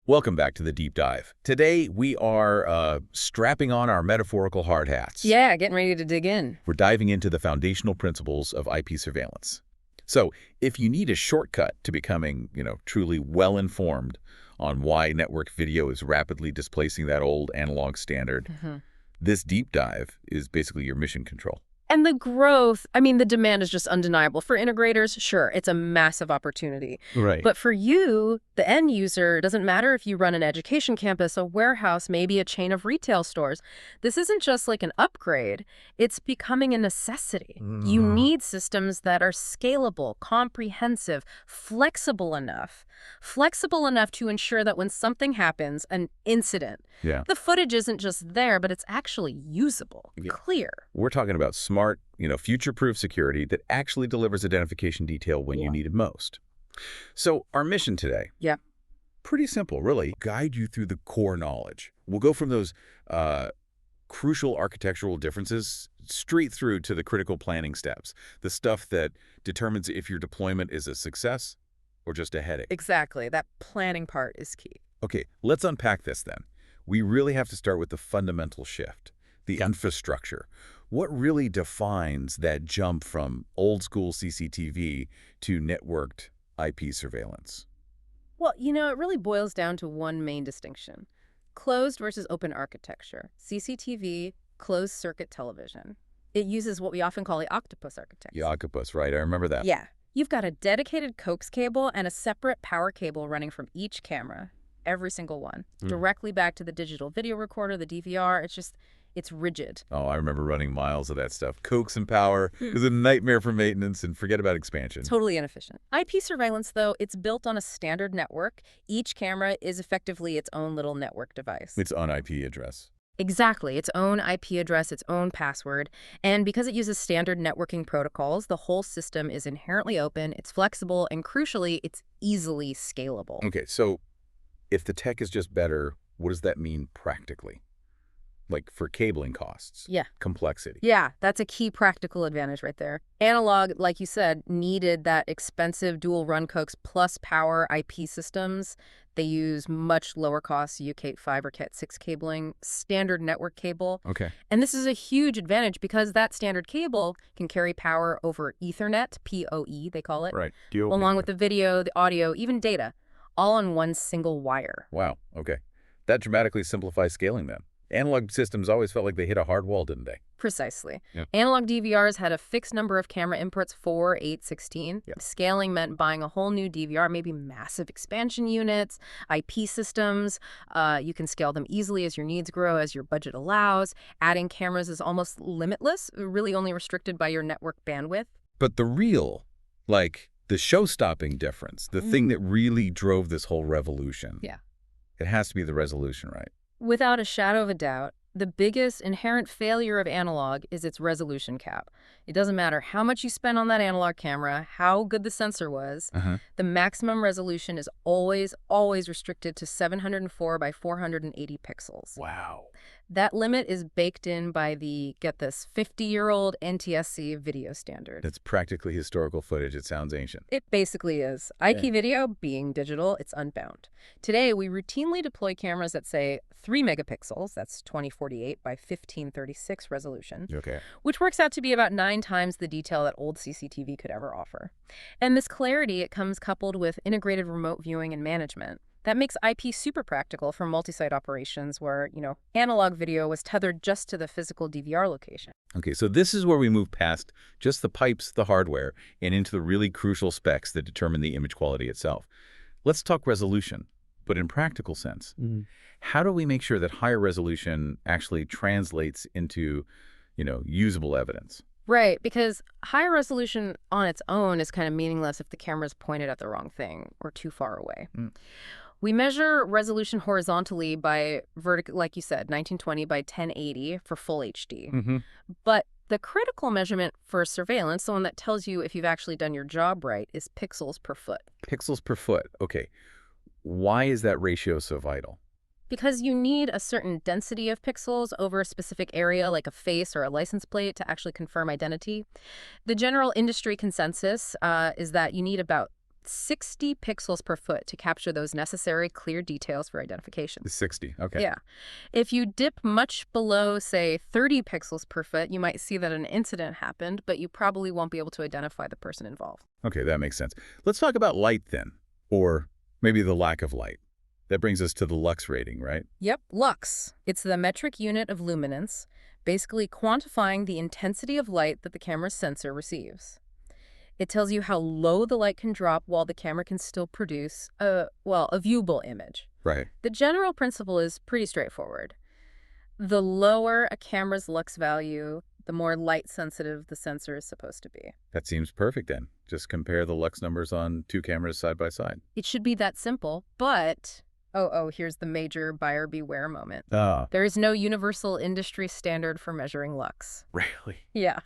Welcome back to the Deep Dive. Today, we are strapping on our metaphorical hard hats. Yeah, getting ready to dig in. We're diving into the foundational principles of IP surveillance. So, if you need a shortcut to becoming, truly well-informed on why network video is rapidly displacing that old analog standard, this deep dive is basically your mission control. And the growth, the demand is just undeniable. For integrators, sure, it's a massive opportunity. Right. But for you, the end user, it doesn't matter if you run an education campus, a warehouse, maybe a chain of retail stores. This isn't just like an upgrade. It's becoming a necessity. You need systems that are scalable, comprehensive, flexible enough to ensure that when something happens, an incident, the footage isn't just there, but it's actually usable, clear. We're talking about smart, future-proof security that actually delivers identification detail when you need it most. So our mission today, pretty simple, really. Guide you through the core knowledge. We'll go from those crucial architectural differences straight through to the critical planning steps, the stuff that determines if your deployment is a success or just a headache. Exactly. That planning part is key. Okay, let's unpack this then. We really have to start with the fundamental shift, the infrastructure. What really defines that jump from old-school CCTV to networked IP surveillance? Well, it really boils down to one main distinction. Closed versus open architecture. CCTV, closed-circuit television. It uses what we often call the octopus architecture. The octopus, right? I remember that. Yeah. You've got a dedicated coax cable and a separate power cable running from each camera, every single one, directly back to the digital video recorder, the DVR. It's rigid. Oh, I remember running miles of that stuff. Coax and power. It was a nightmare for maintenance, and forget about expansion. Totally inefficient. IP surveillance, though, it's built on a standard network. Each camera is effectively its own little network device. Its own IP address. Exactly. Its own IP address, its own password. And because it uses standard networking protocols, the whole system is inherently open, it's flexible, and crucially, it's easily scalable. Okay, so if the tech is just better, what does that mean practically? Like for cabling costs? Yeah. Complexity? Yeah, that's a key practical advantage right there. Analog, like you said, needed that expensive dual run coax plus power IP systems. They use much lower cost UCATE5 or Cat6 cabling, standard network cable. Okay. And this is a huge advantage because that standard cable can carry power over Ethernet, PoE they call it. Right. Along with the video, the audio, even data, all on one single wire. Wow. Okay. That dramatically simplifies scaling then. Analog systems always felt like they hit a hard wall, didn't they? Precisely. Yeah. Analog DVRs had a fixed number of camera inputs, 4, 8, 16. Yeah. Scaling meant buying a whole new DVR, maybe massive expansion units, IP systems. You can scale them easily as your needs grow, as your budget allows. Adding cameras is almost limitless, really only restricted by your network bandwidth. But the real, the show-stopping difference, the thing that really drove this whole revolution, it has to be the resolution, right? Without a shadow of a doubt, the biggest inherent failure of analog is its resolution cap. It doesn't matter how much you spend on that analog camera, how good the sensor was, the maximum resolution is always restricted to 704 by 480 pixels. Wow. That limit is baked in by the, get this, 50-year-old NTSC video standard. That's practically historical footage. It sounds ancient. It basically is. IP video, being digital, it's unbound. Today, we routinely deploy cameras that say 3 megapixels, that's 2048 by 1536 resolution, which works out to be about 9 times the detail that old CCTV could ever offer. And this clarity, it comes coupled with integrated remote viewing and management. That makes IP super practical for multi-site operations where, analog video was tethered just to the physical DVR location. Okay, so this is where we move past just the pipes, the hardware, and into the really crucial specs that determine the image quality itself. Let's talk resolution, but in practical sense. How do we make sure that higher resolution actually translates into, usable evidence? Right, because higher resolution on its own is kind of meaningless if the camera is pointed at the wrong thing or too far away. We measure resolution horizontally by vertical, like you said, 1920 by 1080 for full HD. But the critical measurement for surveillance, the one that tells you if you've actually done your job right, is pixels per foot. Pixels per foot. Okay. Why is that ratio so vital? Because you need a certain density of pixels over a specific area, like a face or a license plate, to actually confirm identity. The general industry consensus is that you need about 60 pixels per foot to capture those necessary clear details for identification. 60, okay. Yeah. If you dip much below, say, 30 pixels per foot, you might see that an incident happened, but you probably won't be able to identify the person involved. Okay, that makes sense. Let's talk about light then, or maybe the lack of light. That brings us to the lux rating, right? Yep, lux. It's the metric unit of luminance, basically quantifying the intensity of light that the camera's sensor receives. It tells you how low the light can drop while the camera can still produce a viewable image. Right. The general principle is pretty straightforward. The lower a camera's lux value, the more light sensitive the sensor is supposed to be. That seems perfect then. Just compare the lux numbers on two cameras side by side. It should be that simple, but here's the major buyer beware moment. Ah. There is no universal industry standard for measuring lux. Really? Yeah.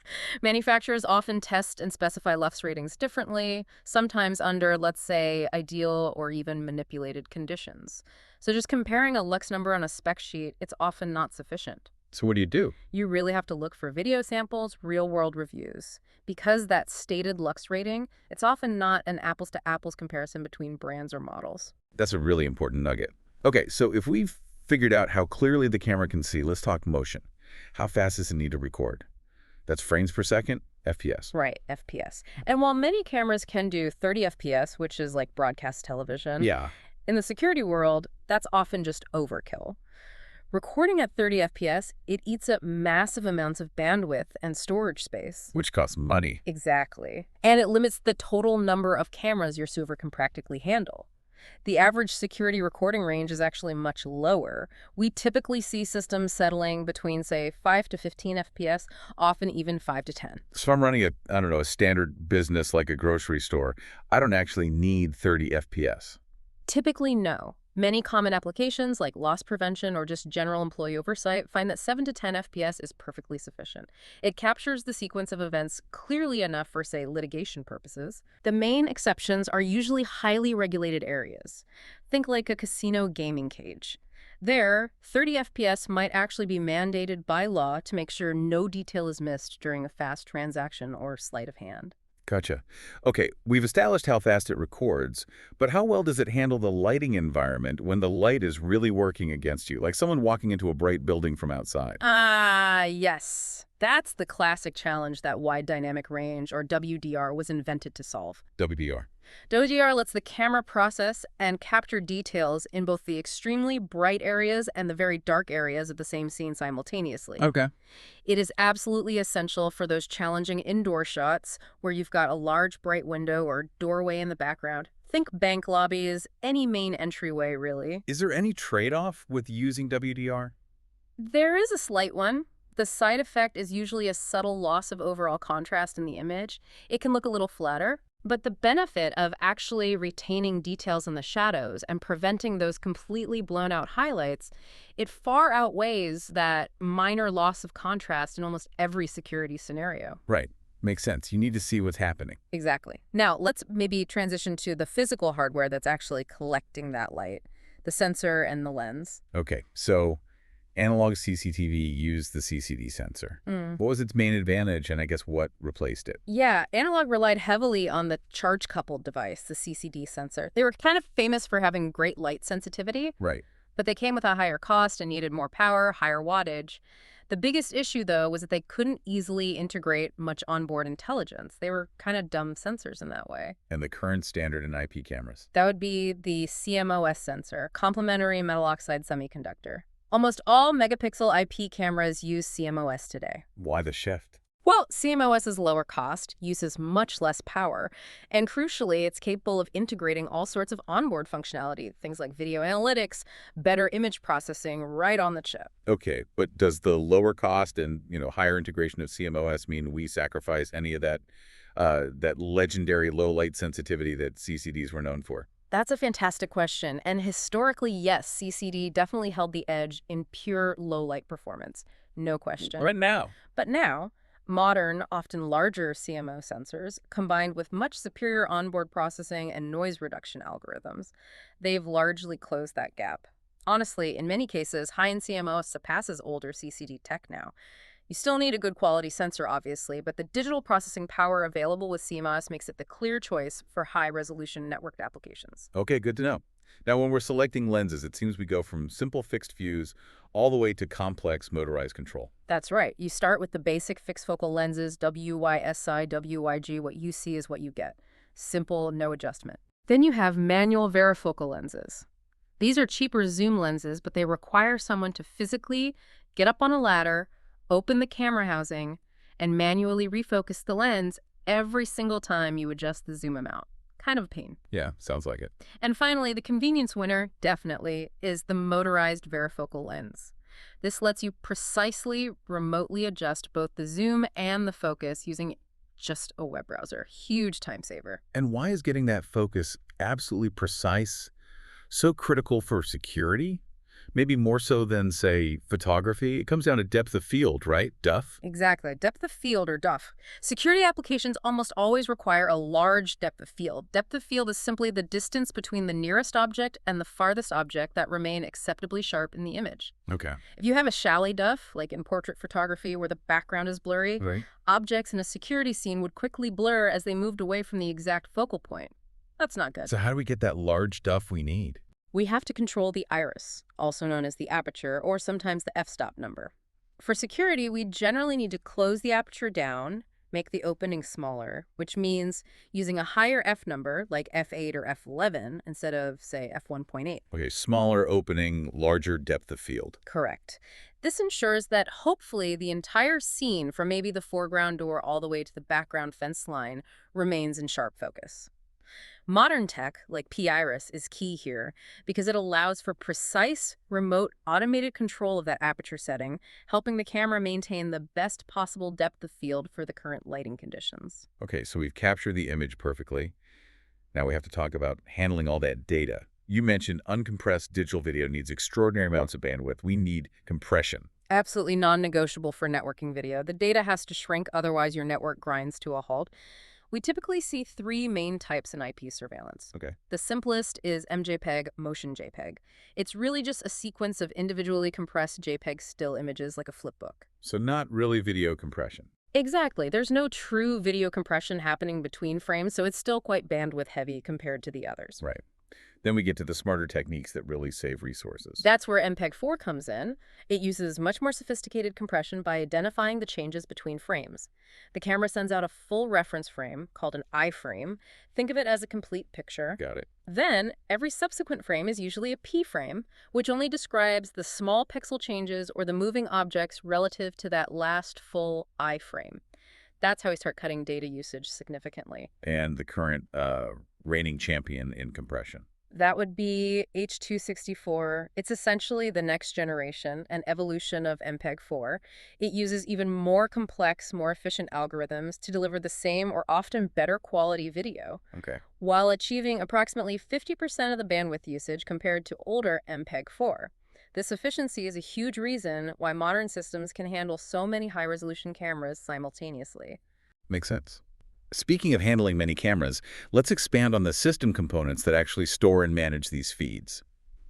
Manufacturers often test and specify lux ratings differently, sometimes under, let's say, ideal or even manipulated conditions. So just comparing a lux number on a spec sheet, it's often not sufficient. So what do? You really have to look for video samples, real-world reviews. Because that stated lux rating, it's often not an apples-to-apples comparison between brands or models. That's a really important nugget. Okay, so if we've figured out how clearly the camera can see, let's talk motion. How fast does it need to record? That's frames per second, FPS. Right, FPS. And while many cameras can do 30 FPS, which is like broadcast television, yeah, in the security world, that's often just overkill. Recording at 30 FPS, it eats up massive amounts of bandwidth and storage space. Which costs money. Exactly. And it limits the total number of cameras your server can practically handle. The average security recording range is actually much lower. We typically see systems settling between, say, 5 to 15 FPS, often even 5 to 10. So if I'm running a standard business like a grocery store, I don't actually need 30 FPS. Typically, no. Many common applications like loss prevention or just general employee oversight find that 7 to 10 FPS is perfectly sufficient. It captures the sequence of events clearly enough for, say, litigation purposes. The main exceptions are usually highly regulated areas. Think like a casino gaming cage. There, 30 FPS might actually be mandated by law to make sure no detail is missed during a fast transaction or sleight of hand. Gotcha. Okay, we've established how fast it records, but how well does it handle the lighting environment when the light is really working against you, like someone walking into a bright building from outside? Yes. That's the classic challenge that wide dynamic range, or WDR, was invented to solve. WDR. WDR lets the camera process and capture details in both the extremely bright areas and the very dark areas of the same scene simultaneously. Okay. It is absolutely essential for those challenging indoor shots where you've got a large bright window or doorway in the background. Think bank lobbies, any main entryway, really. Is there any trade-off with using WDR? There is a slight one. The side effect is usually a subtle loss of overall contrast in the image. It can look a little flatter. But the benefit of actually retaining details in the shadows and preventing those completely blown out highlights, it far outweighs that minor loss of contrast in almost every security scenario. Right. Makes sense. You need to see what's happening. Exactly. Now, let's maybe transition to the physical hardware that's actually collecting that light, the sensor and the lens. Okay, so analog CCTV used the CCD sensor. What was its main advantage, and I guess what replaced it? Yeah, analog relied heavily on the charge-coupled device, the CCD sensor. They were kind of famous for having great light sensitivity. Right. But they came with a higher cost and needed more power, higher wattage. The biggest issue, though, was that they couldn't easily integrate much onboard intelligence. They were kind of dumb sensors in that way. And the current standard in IP cameras? That would be the CMOS sensor, complementary metal oxide semiconductor. Almost all megapixel IP cameras use CMOS today. Why the shift? Well, CMOS is lower cost, uses much less power, and crucially, it's capable of integrating all sorts of onboard functionality, things like video analytics, better image processing right on the chip. Okay, but does the lower cost and, higher integration of CMOS mean we sacrifice any of that legendary low light sensitivity that CCDs were known for? That's a fantastic question. And historically, yes, CCD definitely held the edge in pure low-light performance. No question. Right now. But now, modern, often larger CMO sensors, combined with much superior onboard processing and noise reduction algorithms, they've largely closed that gap. Honestly, in many cases, high-end CMO surpasses older CCD tech now. You still need a good quality sensor, obviously, but the digital processing power available with CMOS makes it the clear choice for high-resolution networked applications. Okay, good to know. Now, when we're selecting lenses, it seems we go from simple fixed views all the way to complex motorized control. That's right. You start with the basic fixed focal lenses, WYSI, WYG. What you see is what you get. Simple, no adjustment. Then you have manual varifocal lenses. These are cheaper zoom lenses, but they require someone to physically get up on a ladder, open the camera housing, and manually refocus the lens every single time you adjust the zoom amount. Kind of a pain. Yeah, sounds like it. And finally, the convenience winner, definitely, is the motorized varifocal lens. This lets you precisely remotely adjust both the zoom and the focus using just a web browser. Huge time saver. And why is getting that focus absolutely precise so critical for security? Maybe more so than, say, photography. It comes down to depth of field, right? DUF? Exactly. Depth of field, or DUF. Security applications almost always require a large depth of field. Depth of field is simply the distance between the nearest object and the farthest object that remain acceptably sharp in the image. Okay. If you have a shallow DUF, like in portrait photography where the background is blurry, Right. objects in a security scene would quickly blur as they moved away from the exact focal point. That's not good. So how do we get that large DUF we need? We have to control the iris, also known as the aperture, or sometimes the f-stop number. For security, we generally need to close the aperture down, make the opening smaller, which means using a higher f number, like f8 or f11, instead of, say, f1.8. Okay, smaller opening, larger depth of field. Correct. This ensures that hopefully the entire scene, from maybe the foreground door all the way to the background fence line, remains in sharp focus. Modern tech, like P-Iris, is key here because it allows for precise, remote, automated control of that aperture setting, helping the camera maintain the best possible depth of field for the current lighting conditions. Okay, so we've captured the image perfectly. Now we have to talk about handling all that data. You mentioned uncompressed digital video needs extraordinary amounts of bandwidth. We need compression. Absolutely non-negotiable for networking video. The data has to shrink, otherwise your network grinds to a halt. We typically see three main types in IP surveillance. Okay. The simplest is MJPEG, motion JPEG. It's really just a sequence of individually compressed JPEG still images like a flipbook. So not really video compression. Exactly. There's no true video compression happening between frames, so it's still quite bandwidth heavy compared to the others. Right. Then we get to the smarter techniques that really save resources. That's where MPEG-4 comes in. It uses much more sophisticated compression by identifying the changes between frames. The camera sends out a full reference frame, called an iframe. Think of it as a complete picture. Got it. Then, every subsequent frame is usually a p-frame, which only describes the small pixel changes or the moving objects relative to that last full iframe. That's how we start cutting data usage significantly. And the current reigning champion in compression. That would be H.264. It's essentially the next generation, an evolution of MPEG-4. It uses even more complex, more efficient algorithms to deliver the same or often better quality video, Okay. while achieving approximately 50% of the bandwidth usage compared to older MPEG-4. This efficiency is a huge reason why modern systems can handle so many high-resolution cameras simultaneously. Makes sense. Speaking of handling many cameras, let's expand on the system components that actually store and manage these feeds.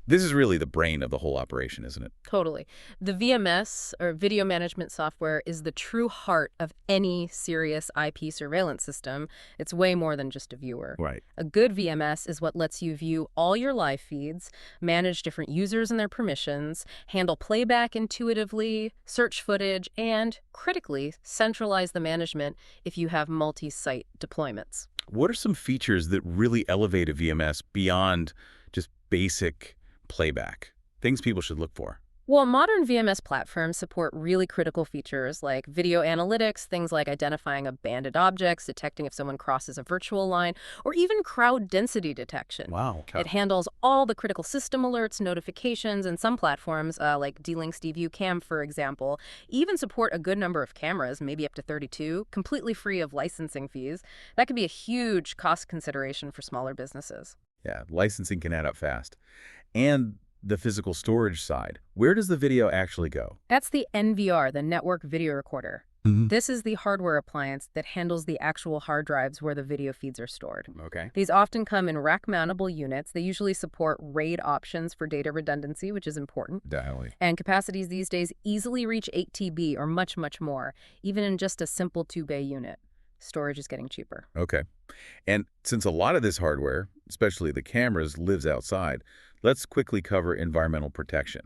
This is really the brain of the whole operation, isn't it? Totally. The VMS, or video management software, is the true heart of any serious IP surveillance system. It's way more than just a viewer. Right. A good VMS is what lets you view all your live feeds, manage different users and their permissions, handle playback intuitively, search footage, and, critically, centralize the management if you have multi-site deployments. What are some features that really elevate a VMS beyond just basic playback? Things people should look for. Well, modern VMS platforms support really critical features like video analytics, things like identifying abandoned objects, detecting if someone crosses a virtual line, or even crowd density detection. Wow. It handles all the critical system alerts, notifications, and some platforms, like D-Link's DView Cam, for example, even support a good number of cameras, maybe up to 32, completely free of licensing fees. That could be a huge cost consideration for smaller businesses. Yeah, licensing can add up fast. And the physical storage side. Where does the video actually go? That's the NVR, the network video recorder. This is the hardware appliance that handles the actual hard drives where the video feeds are stored. Okay. These often come in rack-mountable units. They usually support RAID options for data redundancy, which is important. Definitely. And capacities these days easily reach 8 TB or much, much more, even in just a simple 2-bay unit. Storage is getting cheaper. Okay. And since a lot of this hardware, especially the cameras, lives outside, let's quickly cover environmental protection.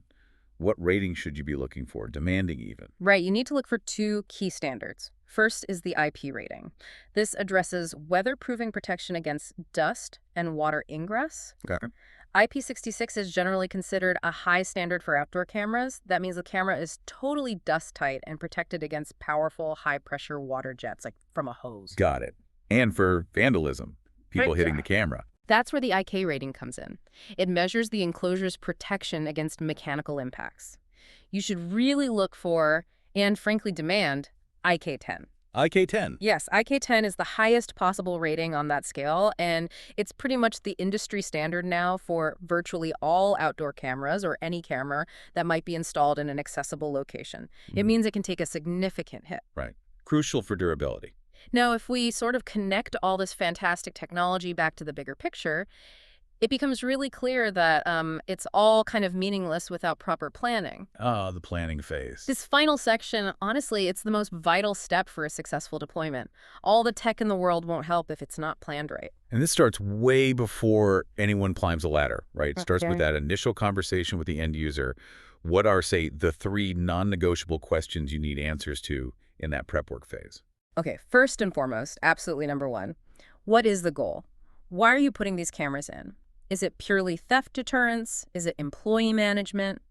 What rating should you be looking for, demanding even? Right, you need to look for 2 key standards. First is the IP rating. This addresses weatherproofing protection against dust and water ingress. Okay. IP66 is generally considered a high standard for outdoor cameras. That means the camera is totally dust tight and protected against powerful high-pressure water jets, like from a hose. Got it. And for vandalism, people hitting the camera. That's where the IK rating comes in. It measures the enclosure's protection against mechanical impacts. You should really look for, and frankly demand, IK10. IK10? Yes, IK10 is the highest possible rating on that scale, and it's pretty much the industry standard now for virtually all outdoor cameras or any camera that might be installed in an accessible location. It means it can take a significant hit. Right. Crucial for durability. Now, if we sort of connect all this fantastic technology back to the bigger picture, it becomes really clear that it's all kind of meaningless without proper planning. Ah, the planning phase. This final section, honestly, it's the most vital step for a successful deployment. All the tech in the world won't help if it's not planned right. And this starts way before anyone climbs a ladder, right? It starts with that initial conversation with the end user. What are, say, the 3 non-negotiable questions you need answers to in that prep work phase? Okay, first and foremost, absolutely number 1, what is the goal? Why are you putting these cameras in? Is it purely theft deterrence? Is it employee management?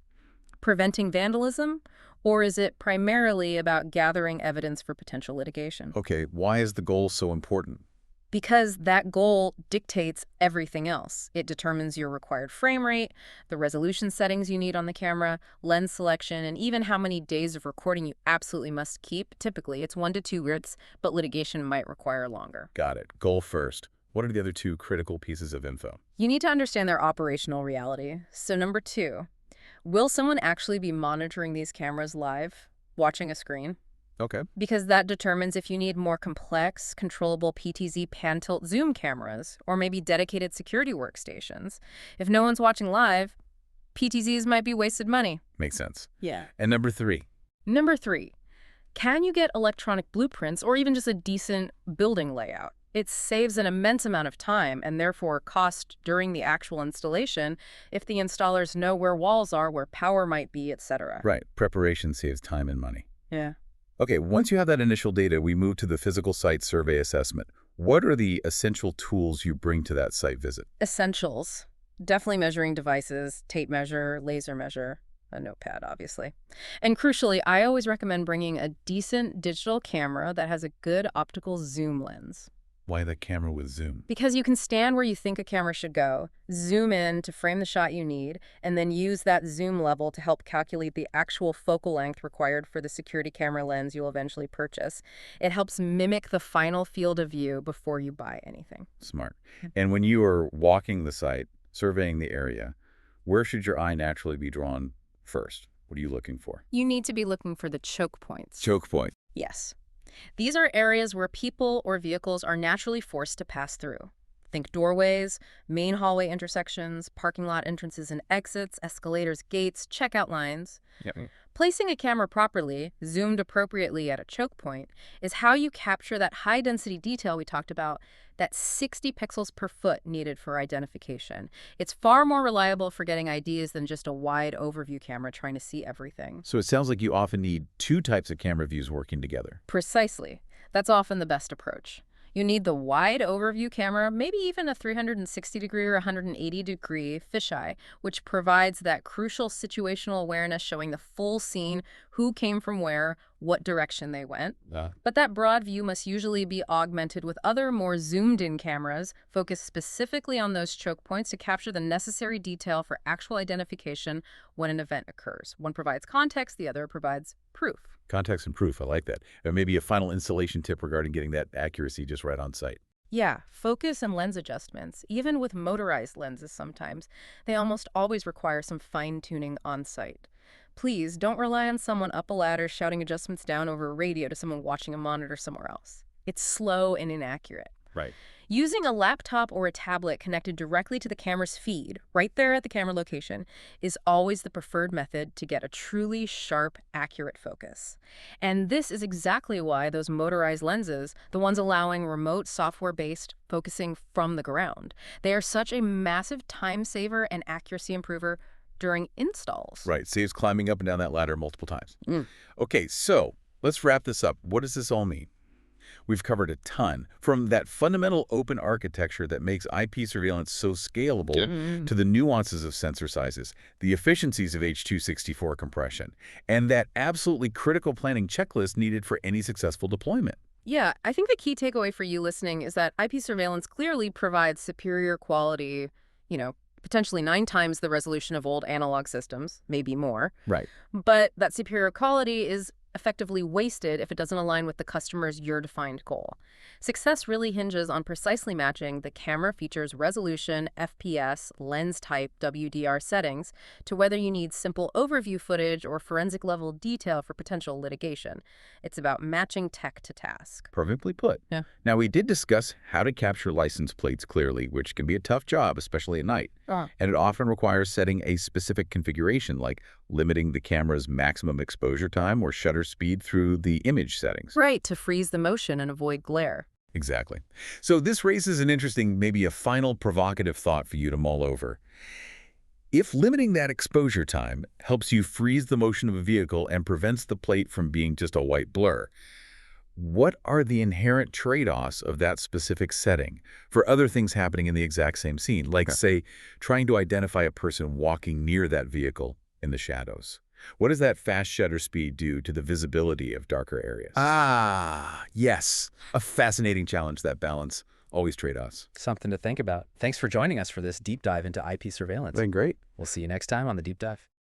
Preventing vandalism? Or is it primarily about gathering evidence for potential litigation? Okay, why is the goal so important? Because that goal dictates everything else. It determines your required frame rate, the resolution settings you need on the camera, lens selection, and even how many days of recording you absolutely must keep. Typically, it's 1 to 2 years, but litigation might require longer. Got it. Goal first. What are the other 2 critical pieces of info? You need to understand their operational reality. So number 2, will someone actually be monitoring these cameras live, watching a screen? Okay. Because that determines if you need more complex, controllable PTZ pan-tilt zoom cameras, or maybe dedicated security workstations. If no one's watching live, PTZs might be wasted money. Makes sense. Yeah. And number 3? Number 3, can you get electronic blueprints or even just a decent building layout? It saves an immense amount of time and therefore cost during the actual installation if the installers know where walls are, where power might be, etc. Right. Preparation saves time and money. Yeah. Okay, once you have that initial data, we move to the physical site survey assessment. What are the essential tools you bring to that site visit? Essentials. Definitely measuring devices, tape measure, laser measure, a notepad, obviously. And crucially, I always recommend bringing a decent digital camera that has a good optical zoom lens. Why the camera with zoom? Because you can stand where you think a camera should go, zoom in to frame the shot you need, and then use that zoom level to help calculate the actual focal length required for the security camera lens you'll eventually purchase. It helps mimic the final field of view before you buy anything. Smart. And when you are walking the site, surveying the area, where should your eye naturally be drawn first? What are you looking for? You need to be looking for the choke points. Choke point. Yes. These are areas where people or vehicles are naturally forced to pass through. Think doorways, main hallway intersections, parking lot entrances and exits, escalators, gates, checkout lines. Yep. Placing a camera properly, zoomed appropriately at a choke point, is how you capture that high-density detail we talked about, that 60 pixels per foot needed for identification. It's far more reliable for getting IDs than just a wide overview camera trying to see everything. So it sounds like you often need 2 types of camera views working together. Precisely. That's often the best approach. You need the wide overview camera, maybe even a 360-degree or 180-degree fisheye, which provides that crucial situational awareness showing the full scene, who came from where, what direction they went. But that broad view must usually be augmented with other more zoomed-in cameras focused specifically on those choke points to capture the necessary detail for actual identification when an event occurs. One provides context, the other provides proof. Context and proof, I like that. Or maybe a final installation tip regarding getting that accuracy just right on site. Yeah, focus and lens adjustments, even with motorized lenses sometimes, they almost always require some fine-tuning on site. Please don't rely on someone up a ladder shouting adjustments down over a radio to someone watching a monitor somewhere else. It's slow and inaccurate. Right. Using a laptop or a tablet connected directly to the camera's feed, right there at the camera location, is always the preferred method to get a truly sharp, accurate focus. And this is exactly why those motorized lenses, the ones allowing remote software-based focusing from the ground, they are such a massive time saver and accuracy improver during installs. Right. Saves climbing up and down that ladder multiple times. Okay, so let's wrap this up. What does this all mean? We've covered a ton, from that fundamental open architecture that makes IP surveillance so scalable to the nuances of sensor sizes, the efficiencies of H.264 compression, and that absolutely critical planning checklist needed for any successful deployment. Yeah, I think the key takeaway for you listening is that IP surveillance clearly provides superior quality, potentially 9 times the resolution of old analog systems, maybe more. Right. But that superior quality is effectively wasted if it doesn't align with the customer's your-defined goal. Success really hinges on precisely matching the camera feature's resolution, FPS, lens type, WDR settings to whether you need simple overview footage or forensic-level detail for potential litigation. It's about matching tech to task. Perfectly put. Yeah. Now, we did discuss how to capture license plates clearly, which can be a tough job, especially at night. And it often requires setting a specific configuration, like limiting the camera's maximum exposure time or shutter speed through the image settings. Right, to freeze the motion and avoid glare. Exactly. So this raises an interesting, maybe a final provocative thought for you to mull over. If limiting that exposure time helps you freeze the motion of a vehicle and prevents the plate from being just a white blur, what are the inherent trade-offs of that specific setting for other things happening in the exact same scene? Like, say, trying to identify a person walking near that vehicle in the shadows. What does that fast shutter speed do to the visibility of darker areas? Yes. A fascinating challenge, that balance. Always trade-offs. Something to think about. Thanks for joining us for this deep dive into IP surveillance. Been great. We'll see you next time on The Deep Dive.